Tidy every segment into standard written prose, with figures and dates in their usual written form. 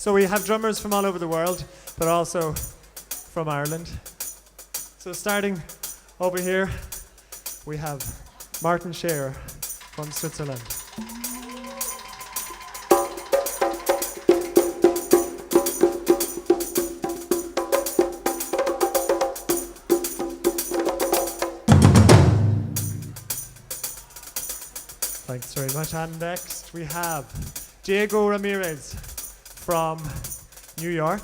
So we have drummers from all over the world, but also from Ireland. So starting over here, we have Martin Scherer from Switzerland. Thanks very much. And next we have Diego Ramirez from New York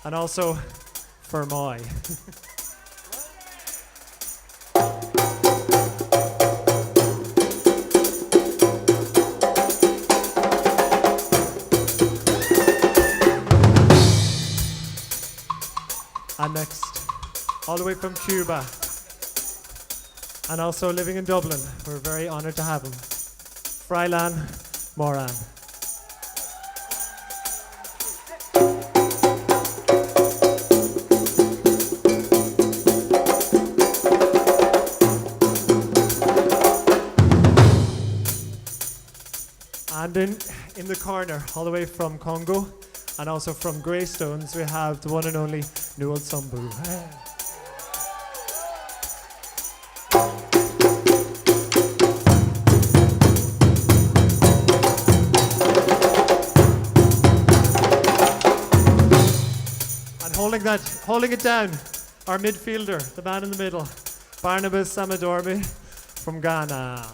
and also Fermoy. And next, all the way from Cuba and also living in Dublin, we're very honored to have him, Frylan Moran. And in the corner, all the way from Congo and also from Greystones, we have the one and only Newell Sumbu. Holding it down, our midfielder, the man in the middle, Barnabas Samadormi from Ghana.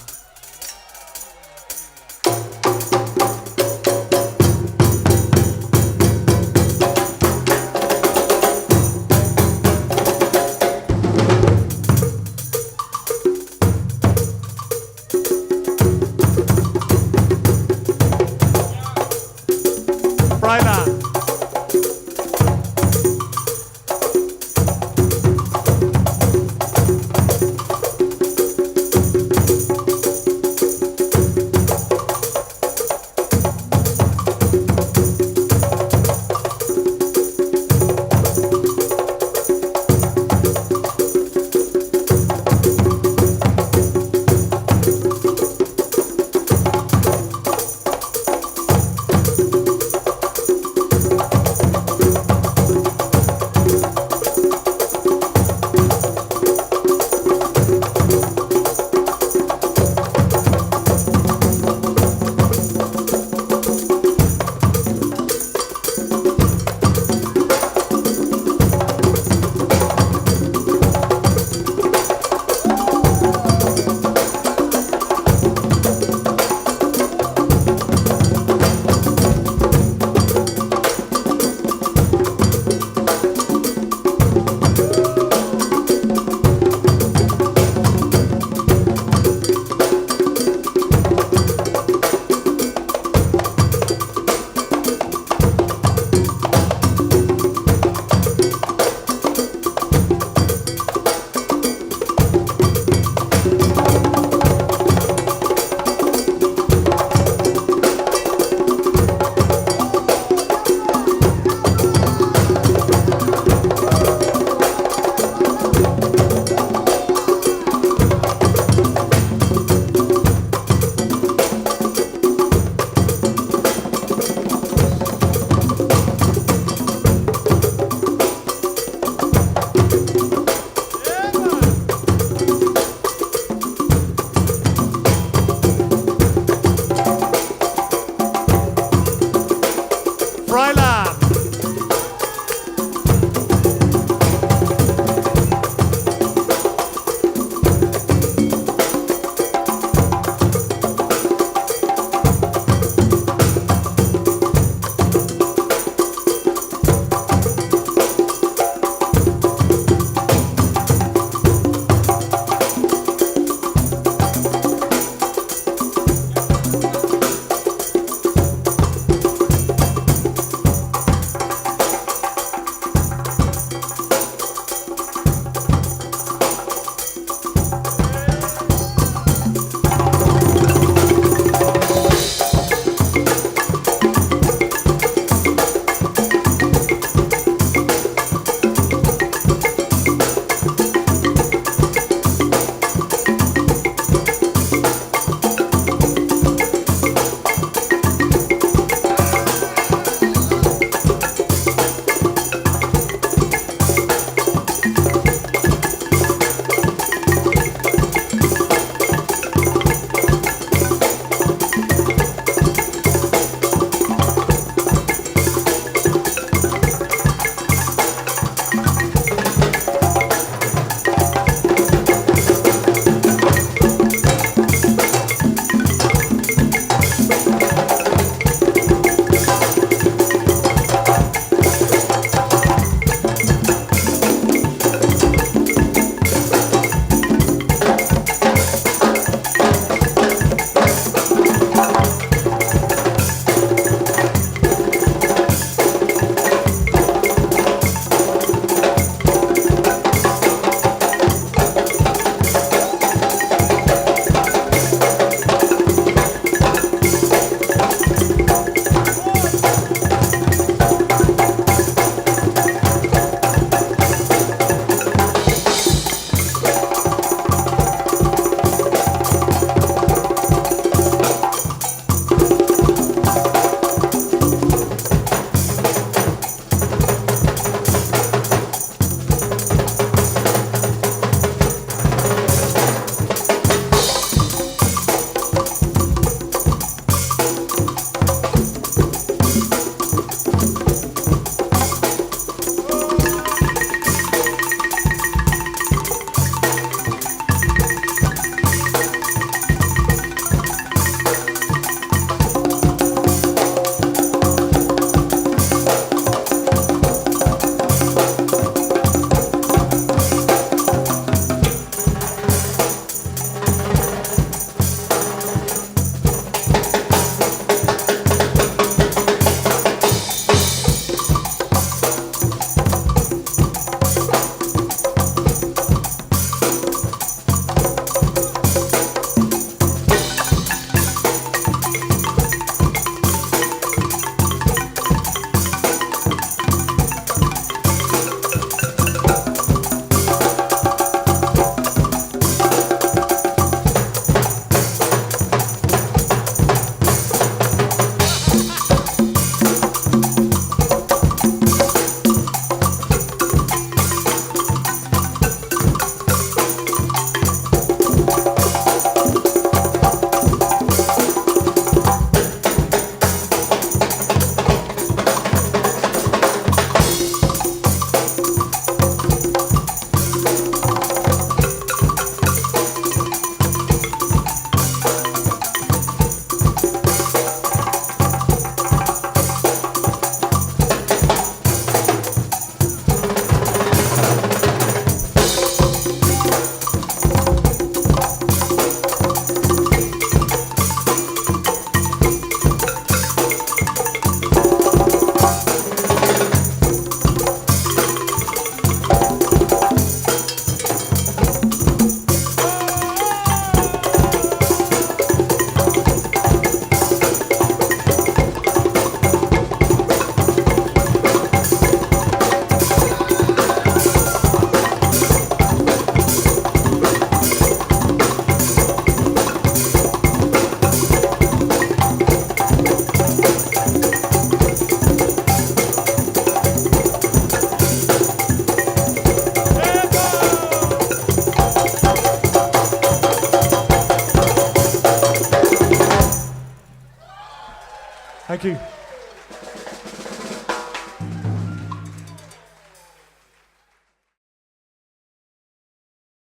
Thank you.